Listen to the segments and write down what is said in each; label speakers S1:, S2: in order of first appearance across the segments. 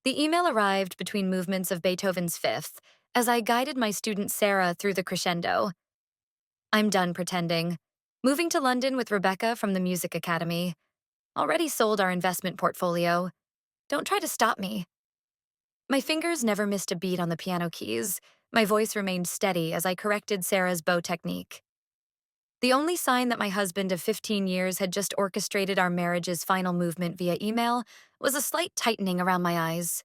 S1: The email arrived between movements of Beethoven's Fifth as I guided my student Sarah through the crescendo. I'm done pretending. Moving to London with Rebecca from the Music Academy. Already sold our investment portfolio. Don't try to stop me. My fingers never missed a beat on the piano keys. My voice remained steady as I corrected Sarah's bow technique. The only sign that my husband of 15 years had just orchestrated our marriage's final movement via email was a slight tightening around my eyes.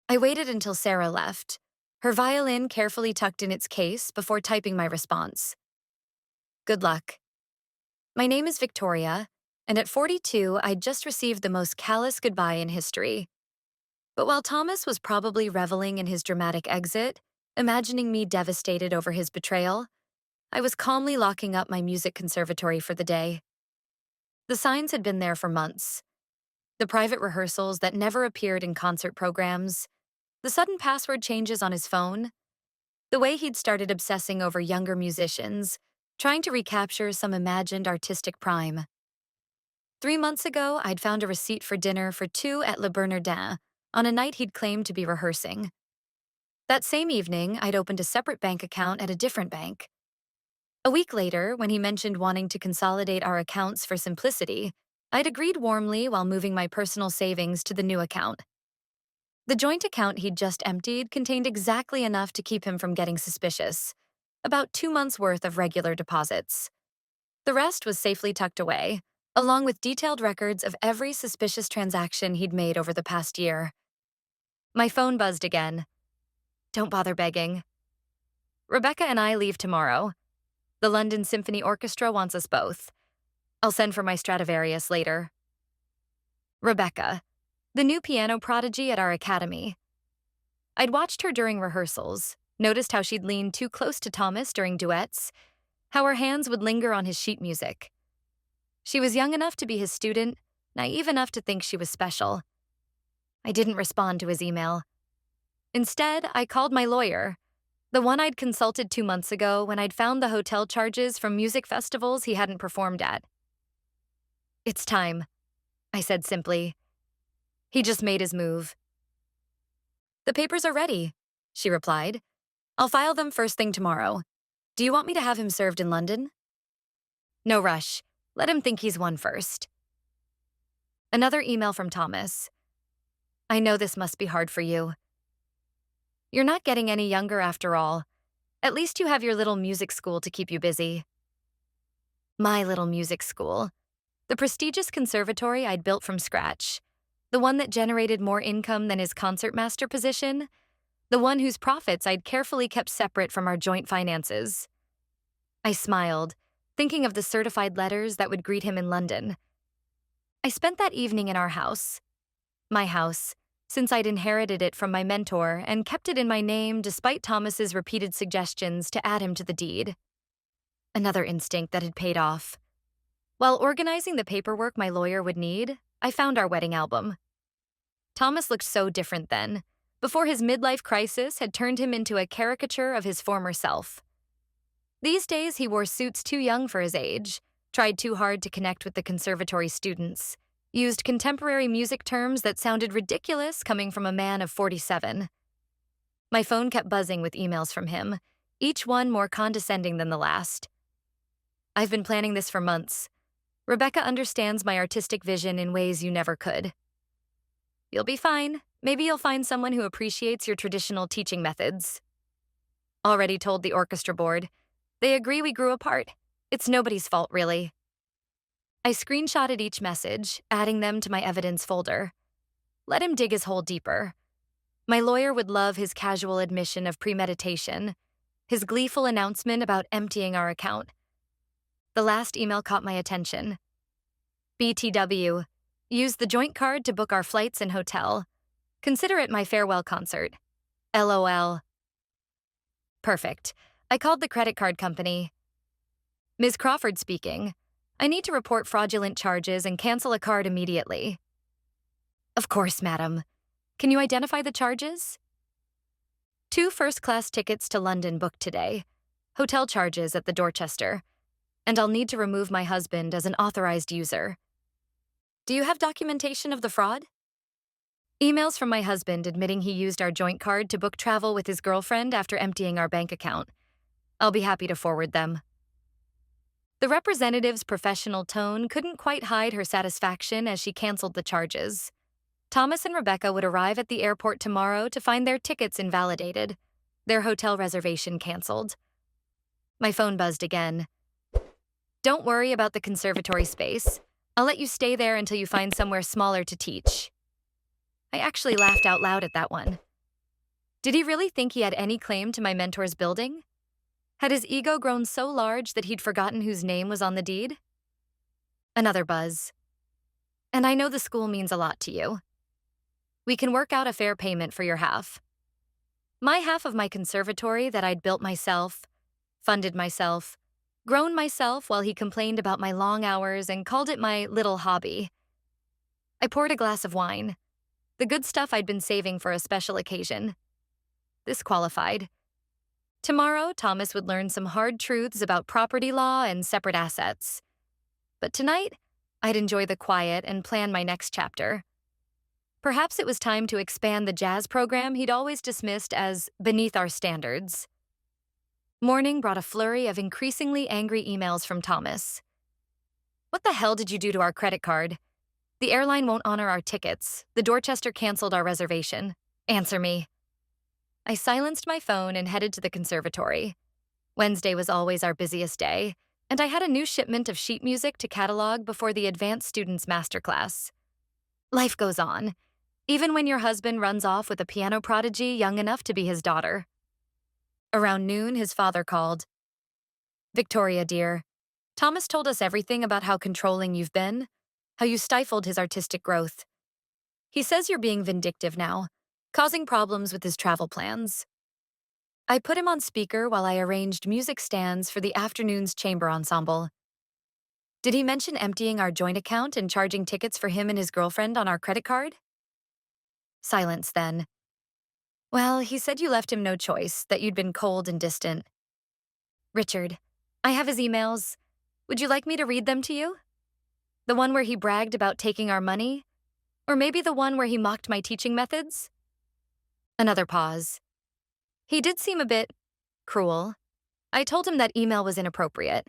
S1: I waited until Sarah left, her violin carefully tucked in its case before typing my response. Good luck. My name is Victoria, and at 42, I'd just received the most callous goodbye in history. But while Thomas was probably reveling in his dramatic exit, imagining me devastated over his betrayal, I was calmly locking up my music conservatory for the day. The signs had been there for months. The private rehearsals that never appeared in concert programs, the sudden password changes on his phone, the way he'd started obsessing over younger musicians, trying to recapture some imagined artistic prime. 3 months ago, I'd found a receipt for dinner for two at Le Bernardin on a night he'd claimed to be rehearsing. That same evening, I'd opened a separate bank account at a different bank. A week later, when he mentioned wanting to consolidate our accounts for simplicity, I'd agreed warmly while moving my personal savings to the new account. The joint account he'd just emptied contained exactly enough to keep him from getting suspicious, about 2 months' worth of regular deposits. The rest was safely tucked away, along with detailed records of every suspicious transaction he'd made over the past year. My phone buzzed again. Don't bother begging. Rebecca and I leave tomorrow. The London Symphony Orchestra wants us both. I'll send for my Stradivarius later. Rebecca, the new piano prodigy at our academy. I'd watched her during rehearsals, noticed how she'd lean too close to Thomas during duets, how her hands would linger on his sheet music. She was young enough to be his student, naive enough to think she was special. I didn't respond to his email. Instead, I called my lawyer, the one I'd consulted 2 months ago when I'd found the hotel charges from music festivals he hadn't performed at. It's time, I said simply. He just made his move. The papers are ready, she replied. I'll file them first thing tomorrow. Do you want me to have him served in London? No rush. Let him think he's won first. Another email from Thomas. I know this must be hard for you. You're not getting any younger after all. At least you have your little music school to keep you busy. My little music school. The prestigious conservatory I'd built from scratch. The one that generated more income than his concertmaster position. The one whose profits I'd carefully kept separate from our joint finances. I smiled, thinking of the certified letters that would greet him in London. I spent that evening in our house. My house, since I'd inherited it from my mentor and kept it in my name despite Thomas's repeated suggestions to add him to the deed. Another instinct that had paid off. While organizing the paperwork my lawyer would need, I found our wedding album. Thomas looked so different then, before his midlife crisis had turned him into a caricature of his former self. These days, he wore suits too young for his age, tried too hard to connect with the conservatory students, used contemporary music terms that sounded ridiculous coming from a man of 47. My phone kept buzzing with emails from him, each one more condescending than the last. I've been planning this for months. Rebecca understands my artistic vision in ways you never could. You'll be fine. Maybe you'll find someone who appreciates your traditional teaching methods. Already told the orchestra board. They agree we grew apart. It's nobody's fault, really. I screenshotted each message, adding them to my evidence folder. Let him dig his hole deeper. My lawyer would love his casual admission of premeditation, his gleeful announcement about emptying our account. The last email caught my attention. BTW. Use the joint card to book our flights and hotel. Consider it my farewell concert. LOL. Perfect. I called the credit card company. Ms. Crawford speaking. I need to report fraudulent charges and cancel a card immediately. Of course, madam. Can you identify the charges? 2 first-class tickets to London booked today. Hotel charges at the Dorchester. And I'll need to remove my husband as an authorized user. Do you have documentation of the fraud? Emails from my husband admitting he used our joint card to book travel with his girlfriend after emptying our bank account. I'll be happy to forward them. The representative's professional tone couldn't quite hide her satisfaction as she canceled the charges. Thomas and Rebecca would arrive at the airport tomorrow to find their tickets invalidated, their hotel reservation canceled. My phone buzzed again. Don't worry about the conservatory space. I'll let you stay there until you find somewhere smaller to teach. I actually laughed out loud at that one. Did he really think he had any claim to my mentor's building? Had his ego grown so large that he'd forgotten whose name was on the deed? Another buzz. And I know the school means a lot to you. We can work out a fair payment for your half. My half of my conservatory that I'd built myself, funded myself, grown myself while he complained about my long hours and called it my little hobby. I poured a glass of wine, the good stuff I'd been saving for a special occasion. This qualified. Tomorrow, Thomas would learn some hard truths about property law and separate assets. But tonight, I'd enjoy the quiet and plan my next chapter. Perhaps it was time to expand the jazz program he'd always dismissed as beneath our standards. Morning brought a flurry of increasingly angry emails from Thomas. What the hell did you do to our credit card? The airline won't honor our tickets. The Dorchester canceled our reservation. Answer me. I silenced my phone and headed to the conservatory. Wednesday was always our busiest day, and I had a new shipment of sheet music to catalog before the advanced students' masterclass. Life goes on, even when your husband runs off with a piano prodigy young enough to be his daughter. Around noon, his father called. Victoria, dear, Thomas told us everything about how controlling you've been, how you stifled his artistic growth. He says you're being vindictive now, causing problems with his travel plans. I put him on speaker while I arranged music stands for the afternoon's chamber ensemble. Did he mention emptying our joint account and charging tickets for him and his girlfriend on our credit card? Silence then. Well, he said you left him no choice, that you'd been cold and distant. Richard, I have his emails. Would you like me to read them to you? The one where he bragged about taking our money? Or maybe the one where he mocked my teaching methods? Another pause. He did seem a bit cruel. I told him that email was inappropriate.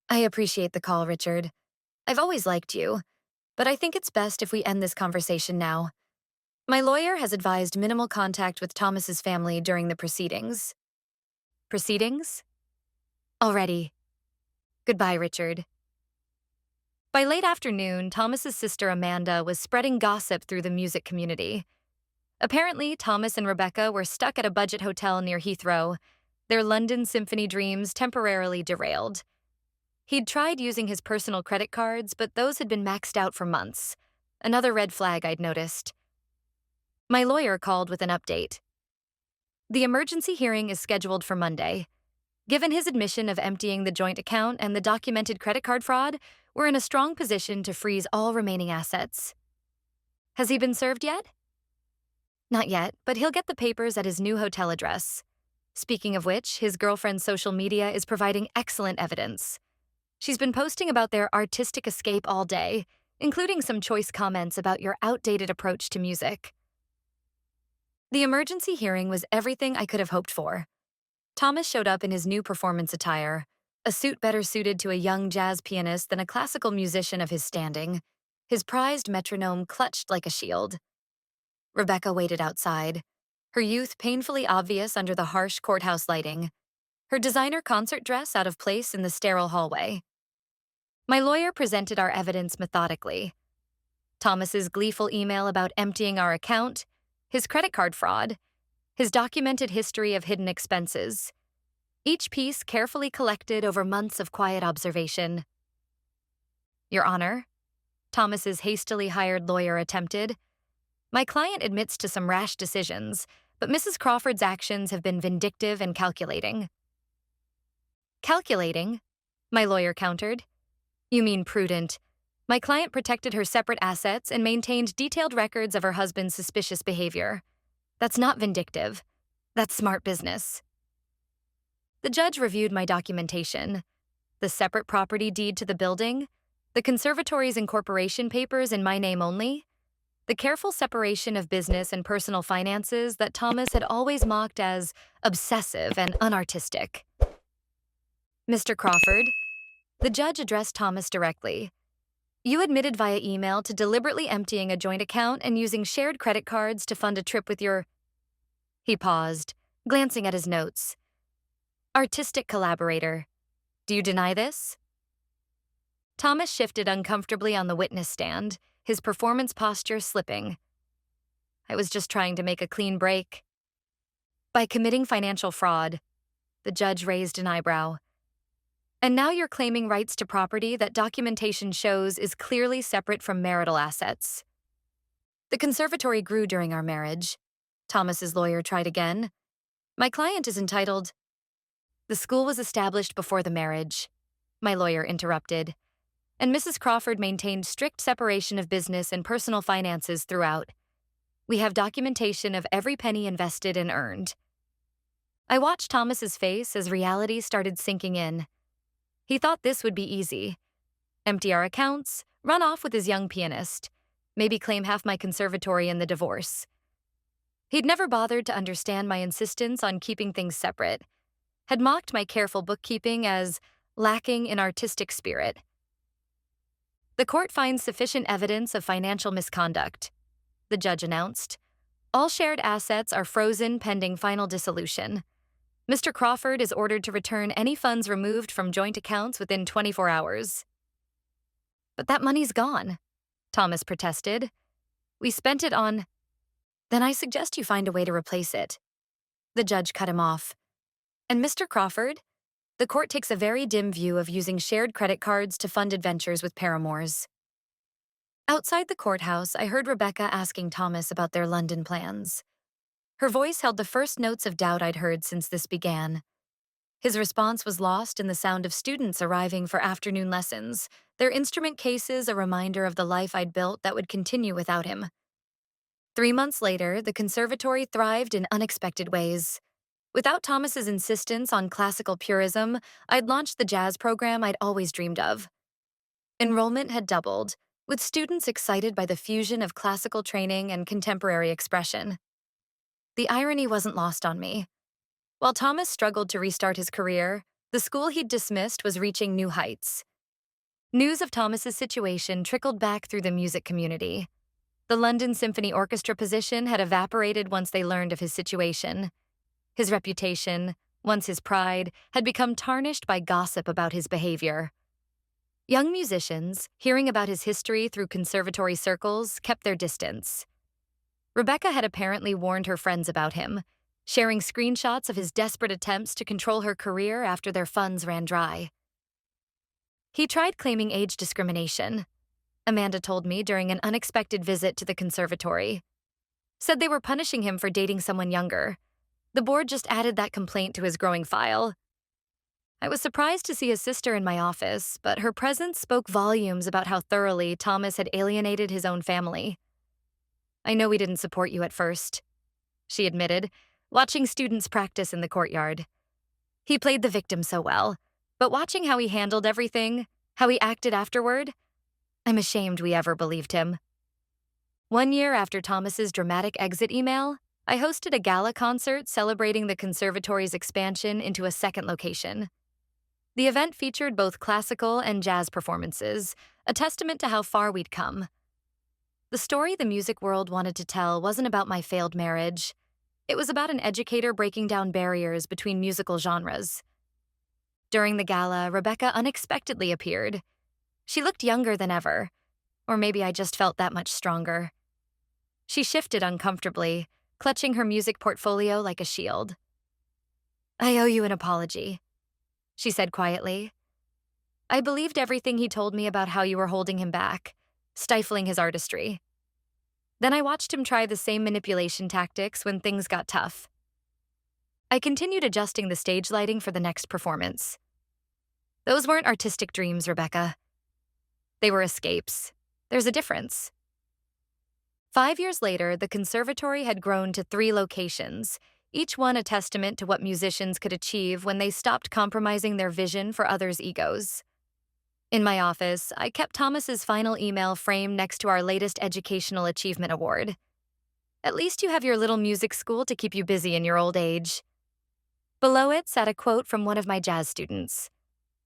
S1: I appreciate the call, Richard. I've always liked you, but I think it's best if we end this conversation now. My lawyer has advised minimal contact with Thomas's family during the proceedings. Proceedings? Already. Goodbye, Richard. By late afternoon, Thomas's sister Amanda was spreading gossip through the music community. Apparently, Thomas and Rebecca were stuck at a budget hotel near Heathrow, their London symphony dreams temporarily derailed. He'd tried using his personal credit cards, but those had been maxed out for months. Another red flag I'd noticed. My lawyer called with an update. The emergency hearing is scheduled for Monday. Given his admission of emptying the joint account and the documented credit card fraud, we're in a strong position to freeze all remaining assets. Has he been served yet? Not yet, but he'll get the papers at his new hotel address. Speaking of which, his girlfriend's social media is providing excellent evidence. She's been posting about their artistic escape all day, including some choice comments about your outdated approach to music. The emergency hearing was everything I could have hoped for. Thomas showed up in his new performance attire, a suit better suited to a young jazz pianist than a classical musician of his standing, his prized metronome clutched like a shield. Rebecca waited outside, her youth painfully obvious under the harsh courthouse lighting, her designer concert dress out of place in the sterile hallway. My lawyer presented our evidence methodically. Thomas's gleeful email about emptying our account, his credit card fraud, his documented history of hidden expenses, each piece carefully collected over months of quiet observation. Your Honor, Thomas's hastily hired lawyer attempted. My client admits to some rash decisions, but Mrs. Crawford's actions have been vindictive and calculating. Calculating? My lawyer countered. You mean prudent. My client protected her separate assets and maintained detailed records of her husband's suspicious behavior. That's not vindictive. That's smart business. The judge reviewed my documentation, the separate property deed to the building, the conservatory's incorporation papers in my name only. the careful separation of business and personal finances that Thomas had always mocked as obsessive and unartistic. Mr. Crawford, the judge addressed Thomas directly. You admitted via email to deliberately emptying a joint account and using shared credit cards to fund a trip with your... He paused, glancing at his notes. Artistic collaborator. Do you deny this? Thomas shifted uncomfortably on the witness stand, his performance posture slipping. I was just trying to make a clean break. By committing financial fraud, the judge raised an eyebrow. And now you're claiming rights to property that documentation shows is clearly separate from marital assets. The conservatory grew during our marriage. Thomas's lawyer tried again. My client is entitled... The school was established before the marriage, my lawyer interrupted, and Mrs. Crawford maintained strict separation of business and personal finances throughout. We have documentation of every penny invested and earned. I watched Thomas's face as reality started sinking in. He thought this would be easy. Empty our accounts, run off with his young pianist, maybe claim half my conservatory in the divorce. He'd never bothered to understand my insistence on keeping things separate, had mocked my careful bookkeeping as lacking in artistic spirit. The court finds sufficient evidence of financial misconduct, the judge announced. All shared assets are frozen pending final dissolution. Mr. Crawford is ordered to return any funds removed from joint accounts within 24 hours. But that money's gone, Thomas protested. We spent it on... Then I suggest you find a way to replace it. The judge cut him off. And Mr. Crawford, the court takes a very dim view of using shared credit cards to fund adventures with paramours. Outside the courthouse, I heard Rebecca asking Thomas about their London plans. Her voice held the first notes of doubt I'd heard since this began. His response was lost in the sound of students arriving for afternoon lessons, their instrument cases a reminder of the life I'd built that would continue without him. 3 months later, the conservatory thrived in unexpected ways. Without Thomas's insistence on classical purism, I'd launched the jazz program I'd always dreamed of. Enrollment had doubled, with students excited by the fusion of classical training and contemporary expression. The irony wasn't lost on me. While Thomas struggled to restart his career, the school he'd dismissed was reaching new heights. News of Thomas's situation trickled back through the music community. The London Symphony Orchestra position had evaporated once they learned of his situation. His reputation, once his pride, had become tarnished by gossip about his behavior. Young musicians, hearing about his history through conservatory circles, kept their distance. Rebecca had apparently warned her friends about him, sharing screenshots of his desperate attempts to control her career after their funds ran dry. He tried claiming age discrimination, Amanda told me during an unexpected visit to the conservatory. Said they were punishing him for dating someone younger. The board just added that complaint to his growing file. I was surprised to see his sister in my office, but her presence spoke volumes about how thoroughly Thomas had alienated his own family. I know we didn't support you at first, she admitted, watching students practice in the courtyard. He played the victim so well, but watching how he handled everything, how he acted afterward, I'm ashamed we ever believed him. 1 year after Thomas's dramatic exit email, I hosted a gala concert celebrating the conservatory's expansion into a second location. The event featured both classical and jazz performances, a testament to how far we'd come. The story the music world wanted to tell wasn't about my failed marriage. It was about an educator breaking down barriers between musical genres. During the gala, Rebecca unexpectedly appeared. She looked younger than ever, or maybe I just felt that much stronger. She shifted uncomfortably, clutching her music portfolio like a shield. I owe you an apology, she said quietly. I believed everything he told me about how you were holding him back, stifling his artistry. Then I watched him try the same manipulation tactics when things got tough. I continued adjusting the stage lighting for the next performance. Those weren't artistic dreams, Rebecca. They were escapes. There's a difference. 5 years later, the conservatory had grown to 3 locations, each one a testament to what musicians could achieve when they stopped compromising their vision for others' egos. In my office, I kept Thomas's final email framed next to our latest Educational Achievement Award. At least you have your little music school to keep you busy in your old age. Below it sat a quote from one of my jazz students.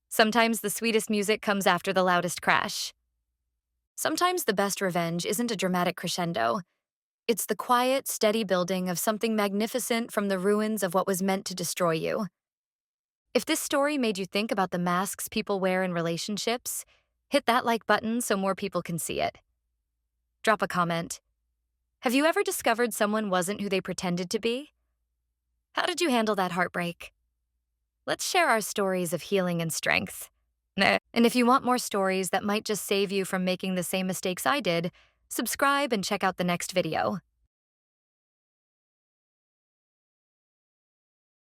S1: Sometimes the sweetest music comes after the loudest crash. Sometimes the best revenge isn't a dramatic crescendo. It's the quiet, steady building of something magnificent from the ruins of what was meant to destroy you. If this story made you think about the masks people wear in relationships, hit that like button so more people can see it. Drop a comment. Have you ever discovered someone wasn't who they pretended to be? How did you handle that heartbreak? Let's share our stories of healing and strength. And if you want more stories that might just save you from making the same mistakes I did, subscribe and check out the next video.